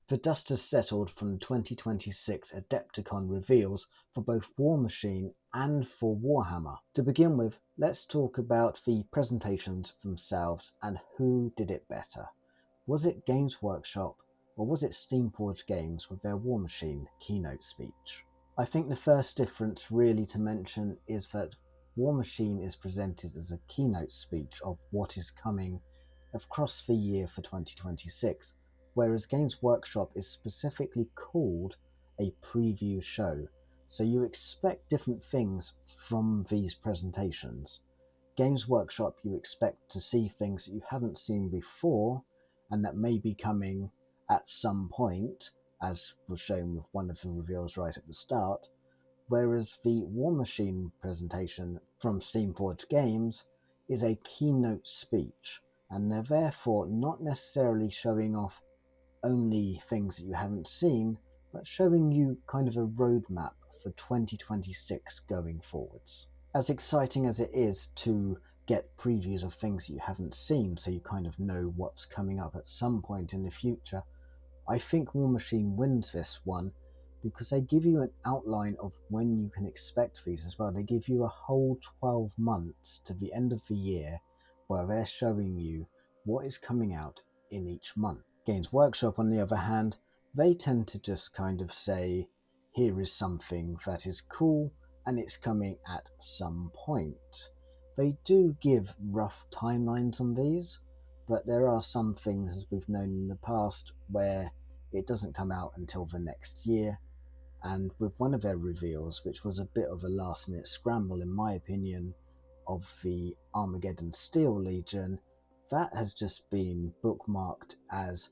The dust has settled from the 2026 Adepticon reveals for both Warmachine and for Warhammer. To begin with, let's talk about the presentations themselves and who did it better. Was it Games Workshop or was it Steamforged Games with their Warmachine keynote speech? I think the first difference really to mention is that Warmachine is presented as a keynote speech of what is coming across the year for 2026, whereas Games Workshop is specifically called a preview show, so you expect different things from these presentations. Games Workshop, you expect to see things that you haven't seen before and that may be coming at some point, as was shown with one of the reveals right at the start, whereas the Warmachine presentation from Steamforged Games is a keynote speech, and they're therefore not necessarily showing off only things that you haven't seen, but showing you kind of a roadmap for 2026 going forwards. As exciting as it is to get previews of things that you haven't seen so you kind of know what's coming up at some point in the future, I think Warmachine wins this one because they give you an outline of when you can expect these as well. They give you a whole 12 months to the end of the year where they're showing you what is coming out in each month. Games Workshop, on the other hand, they tend to just kind of say, here is something that is cool and it's coming at some point. They do give rough timelines on these, but there are some things, as we've known in the past, where it doesn't come out until the next year. And with one of their reveals, which was a bit of a last minute scramble in my opinion, of the Armageddon Steel Legion, that has just been bookmarked as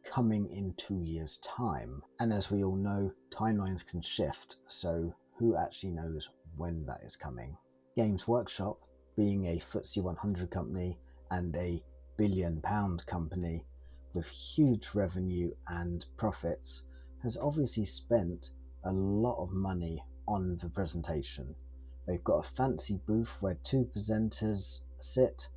coming in 2 years' time. And as we all know, timelines can shift, so who actually knows when that is coming? Games Workshop, being a FTSE 100 company and a billion-pound company with huge revenue and profits, has obviously spent a lot of money on the presentation. They've got a fancy booth where 2 presenters sit,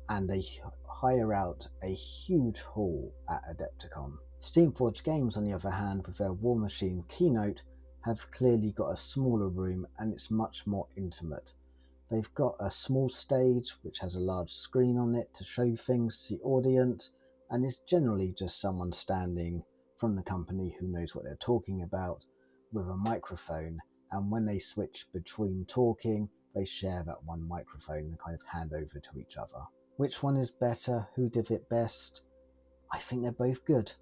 and they hire out a huge hall at Adepticon. Steamforged Games, on the other hand, with their Warmachine keynote, have clearly got a smaller room and it's much more intimate. They've got a small stage which has a large screen on it to show things to the audience, and it's generally just someone standing from the company who knows what they're talking about with a microphone, and when they switch between talking, they share that one microphone and kind of hand over to each other. Which one is better? Who did it best? I think they're both good.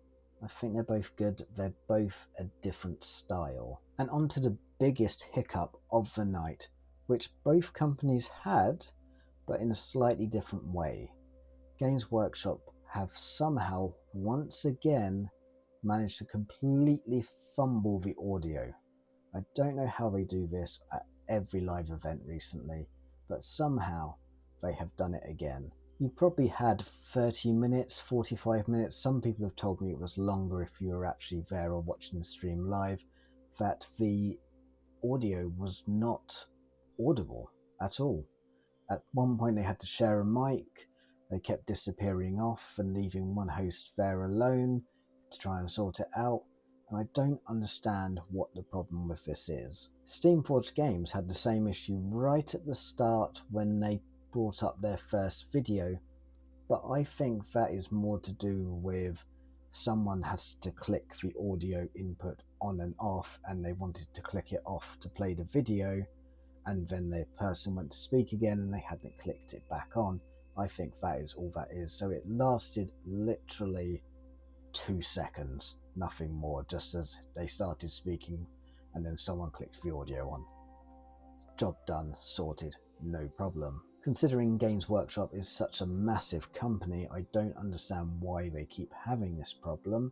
They're both a different style. And on to the biggest hiccup of the night, which both companies had, but in a slightly different way. Games Workshop have somehow, once again, managed to completely fumble the audio. I don't know how they do this at every live event recently, but somehow they have done it again. You probably had 30 minutes, 45 minutes, some people have told me it was longer if you were actually there or watching the stream live, that the audio was not audible at all. At one point they had to share a mic, they kept disappearing off and leaving one host there alone to try and sort it out, and I don't understand what the problem with this is. Steamforged Games had the same issue right at the start when they brought up their first video, but I think that is more to do with someone has to click the audio input on and off and they wanted to click it off to play the video, and then the person went to speak again and they hadn't clicked it back on. I think that is all that is. So it lasted literally 2 seconds, nothing more, just as they started speaking and then someone clicked the audio on. Job done, sorted, no problem. Considering Games Workshop is such a massive company, I don't understand why they keep having this problem.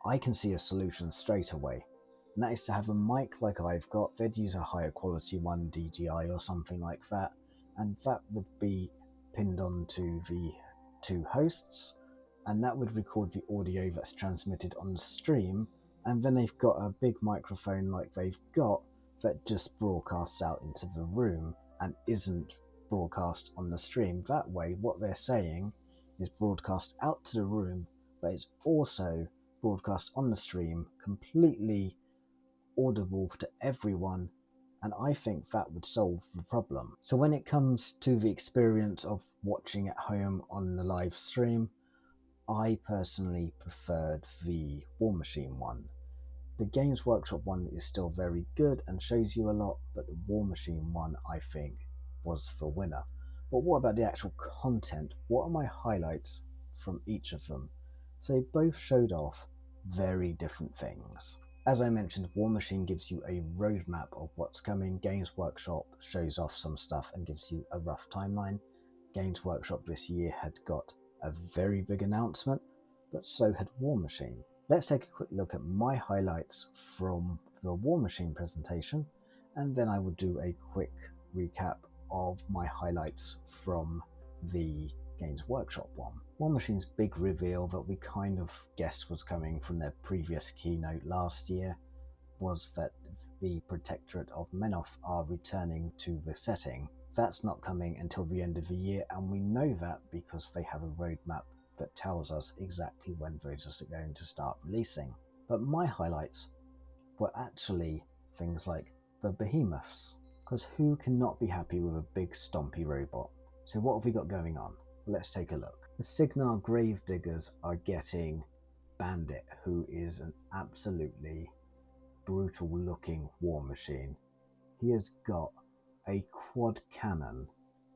I can see a solution straight away, and that is to have a mic like I've got. They'd use a higher quality one, DJI or something like that, and that would be pinned onto the 2 hosts, and that would record the audio that's transmitted on the stream, and then they've got a big microphone like they've got that just broadcasts out into the room and isn't broadcast on the stream. That way what they're saying is broadcast out to the room, but it's also broadcast on the stream, completely audible to everyone, and I think that would solve the problem. So when it comes to the experience of watching at home on the live stream, I personally preferred the Warmachine one. The Games Workshop one is still very good and shows you a lot, but the Warmachine one I think was the winner. But what about the actual content? What are my highlights from each of them? So they both showed off very different things. As I mentioned, Warmachine gives you a roadmap of what's coming. Games Workshop shows off some stuff and gives you a rough timeline. Games Workshop this year had got a very big announcement, but so had Warmachine. Let's take a quick look at my highlights from the Warmachine presentation, and then I will do a quick recap of my highlights from the Games Workshop one. Warmachine's big reveal that we kind of guessed was coming from their previous keynote last year was that the Protectorate of Menoth are returning to the setting. That's not coming until the end of the year, and we know that because they have a roadmap that tells us exactly when those are going to start releasing. But my highlights were actually things like the behemoths, because who cannot be happy with a big stompy robot? So what have we got going on? Let's take a look. The Signar Gravediggers are getting Bandit, who is an absolutely brutal looking war machine. He has got a quad cannon,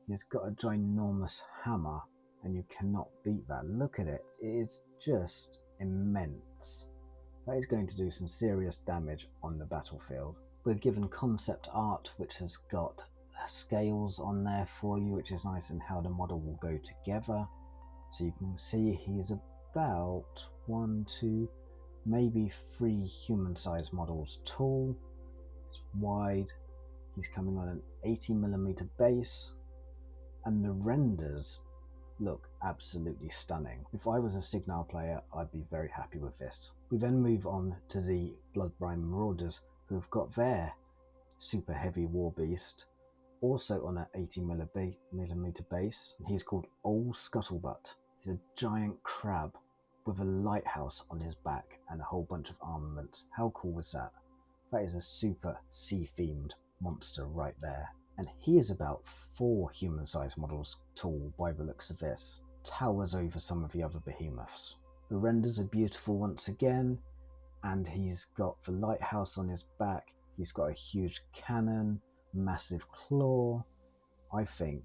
he has got a ginormous hammer, and you cannot beat that. Look at it, it is just immense. That is going to do some serious damage on the battlefield. We're given concept art which has got scales on there for you, which is nice, and how the model will go together. So you can see he's about 1, 2, maybe 3 human-sized models tall. It's wide. He's coming on an 80mm base, and the renders look absolutely stunning. If I was a Signar player, I'd be very happy with this. We then move on to the Bloodbrine Marauders, who have got their super heavy war beast, also on an 80mm base. He's called Old Scuttlebutt. He's a giant crab with a lighthouse on his back and a whole bunch of armaments. How cool is that? That is a super sea-themed monster right there. And he is about 4 human-sized models tall by the looks of this. Towers over some of the other behemoths. The renders are beautiful once again, and he's got the lighthouse on his back. He's got a huge cannon, massive claw. I think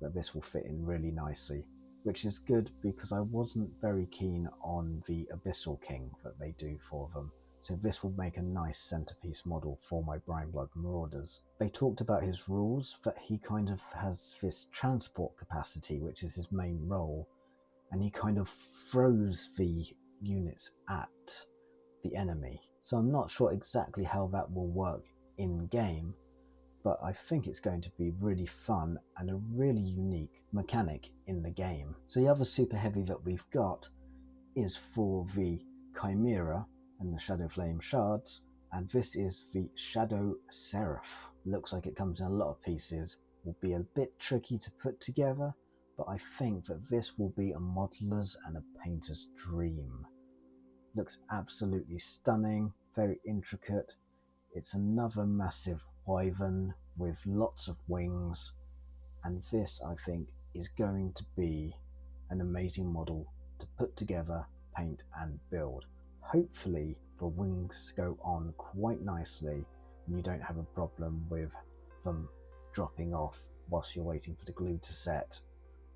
that this will fit in really nicely, which is good because I wasn't very keen on the Abyssal King that they do for them. So this will make a nice centerpiece model for my Brineblood Marauders. They talked about his rules, that he kind of has this transport capacity, which is his main role, and he kind of throws the units at the enemy. So I'm not sure exactly how that will work in game, but I think it's going to be really fun and a really unique mechanic in the game. So the other super heavy that we've got is for the Chimera and the Shadow Flame Shards, and this is the Shadow Seraph. Looks like it comes in a lot of pieces, will be a bit tricky to put together, but I think that this will be a modeler's and a painter's dream. Looks absolutely stunning, very intricate. It's another massive wyvern with lots of wings, and this I think is going to be an amazing model to put together, paint and build. Hopefully the wings go on quite nicely and you don't have a problem with them dropping off whilst you're waiting for the glue to set,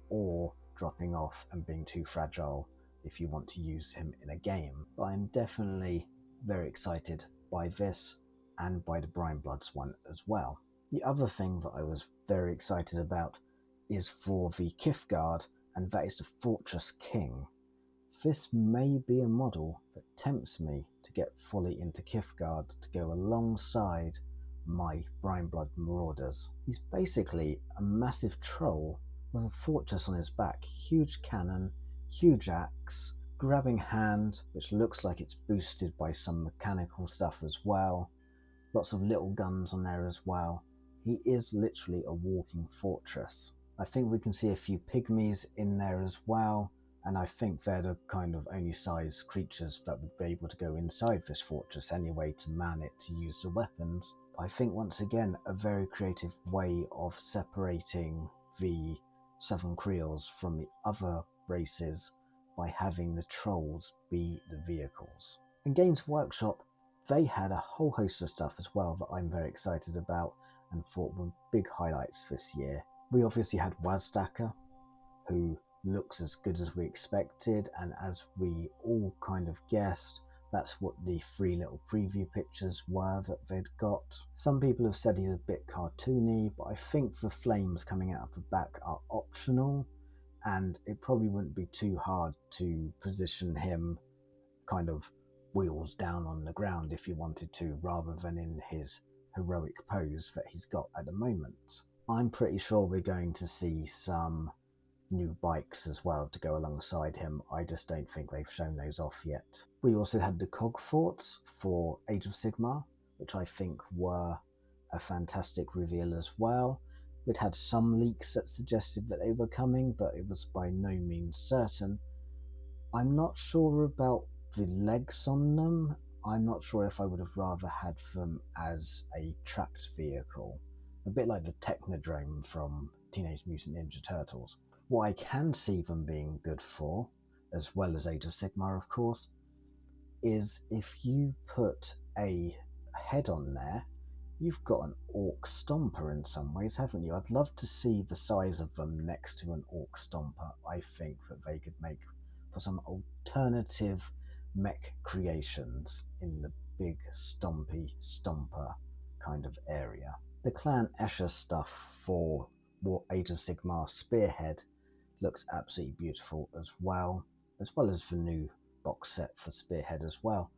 or dropping off and being too fragile if you want to use him in a game. But I'm definitely very excited by this and by the Brinebloods one as well. The other thing that I was very excited about is for the Kithguard, and that is the Fortress King. This may be a model that tempts me to get fully into Kithguard to go alongside my Brineblood Marauders. He's basically a massive troll with a fortress on his back, huge cannon, huge axe, grabbing hand, which looks like it's boosted by some mechanical stuff as well. Lots of little guns on there as well. He is literally a walking fortress. I think we can see a few pygmies in there as well, and I think they're the kind of only size creatures that would be able to go inside this fortress anyway to man it to use the weapons. I think once again a very creative way of separating the Southern Creoles from the other races by having the trolls be the vehicles. In Games Workshop, they had a whole host of stuff as well that I'm very excited about and thought were big highlights this year. We obviously had Wazdaka, who looks as good as we expected, and as we all kind of guessed, that's what the 3 little preview pictures were that they'd got. Some people have said he's a bit cartoony, but I think the flames coming out of the back are optional, and it probably wouldn't be too hard to position him kind of wheels down on the ground if you wanted to, rather than in his heroic pose that he's got at the moment. I'm pretty sure we're going to see some new bikes as well to go alongside him. I just don't think they've shown those off yet. We also had the cog forts for Age of Sigmar, which I think were a fantastic reveal as well. We'd had some leaks that suggested that they were coming, but it was by no means certain. I'm not sure about the legs on them. I'm not sure if I would have rather had them as a tracked vehicle, a bit like the Technodrome from Teenage Mutant Ninja Turtles. What I can see them being good for, as well as Age of Sigmar of course, is if you put a head on there, you've got an Orc Stomper in some ways, haven't you? I'd love to see the size of them next to an Orc Stomper. I think that they could make for some alternative mech creations in the big stompy stomper kind of area. The Clan Escher stuff for Age of Sigmar Spearhead looks absolutely beautiful as well as the new box set for Spearhead as well.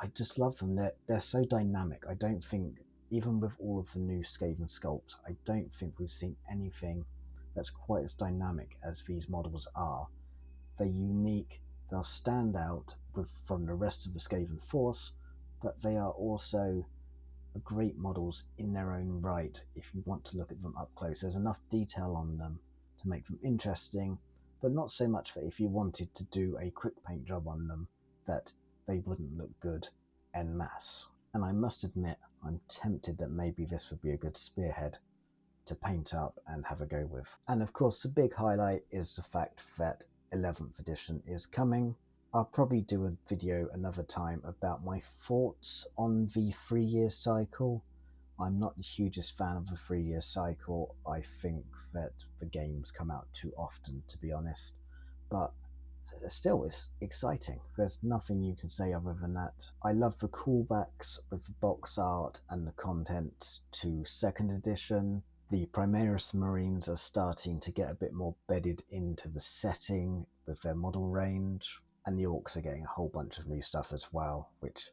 I just love them. They're so dynamic. I don't think, even with all of the new Skaven sculpts, I don't think we've seen anything that's quite as dynamic as these models are. They're unique, they'll stand out from the rest of the Skaven force, but they are also great models in their own right if you want to look at them up close. There's enough detail on them to make them interesting, but not so much that if you wanted to do a quick paint job on them that they wouldn't look good en masse. And I must admit, I'm tempted that maybe this would be a good Spearhead to paint up and have a go with. And of course the big highlight is the fact that 11th edition is coming. I'll probably do a video another time about my thoughts on the 3-year cycle. I'm not the hugest fan of the 3-year cycle. I think that the games come out too often, to be honest, but still it's exciting. There's nothing you can say other than that. I love the callbacks with the box art and the content to 2nd edition. The Primaris Marines are starting to get a bit more bedded into the setting with their model range, and the Orcs are getting a whole bunch of new stuff as well, which,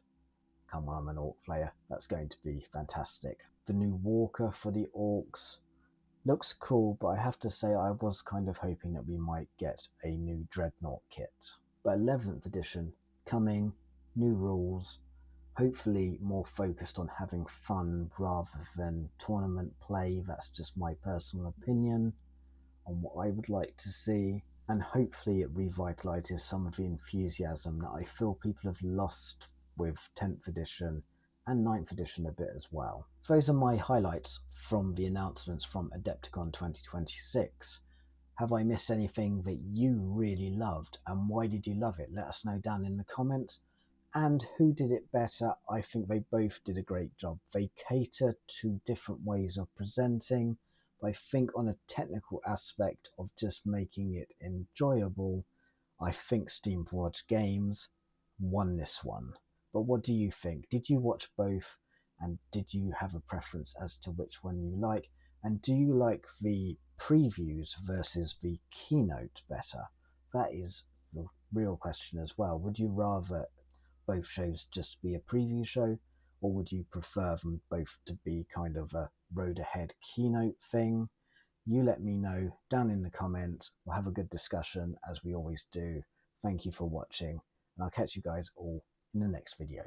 come on, I'm an Orc player, that's going to be fantastic. The new Walker for the Orcs looks cool, but I have to say I was kind of hoping that we might get a new Dreadnought kit. But 11th edition coming, new rules, hopefully more focused on having fun rather than tournament play. That's just my personal opinion on what I would like to see, and hopefully it revitalizes some of the enthusiasm that I feel people have lost with 10th edition and 9th edition a bit as well. Those are my highlights from the announcements from Adepticon 2026. Have I missed anything that you really loved, and why did you love it? Let us know down in the comments. And who did it better? I think they both did a great job. They cater to different ways of presenting, but I think on a technical aspect of just making it enjoyable, I think Steamforged Games won this one. But what do you think? Did you watch both, and did you have a preference as to which one you like? And do you like the previews versus the keynote better? That is the real question as well. Would you rather both shows just be a preview show, or would you prefer them both to be kind of a road ahead keynote thing? You let me know down in the comments. We'll have a good discussion as we always do. Thank you for watching, and I'll catch you guys all in the next video.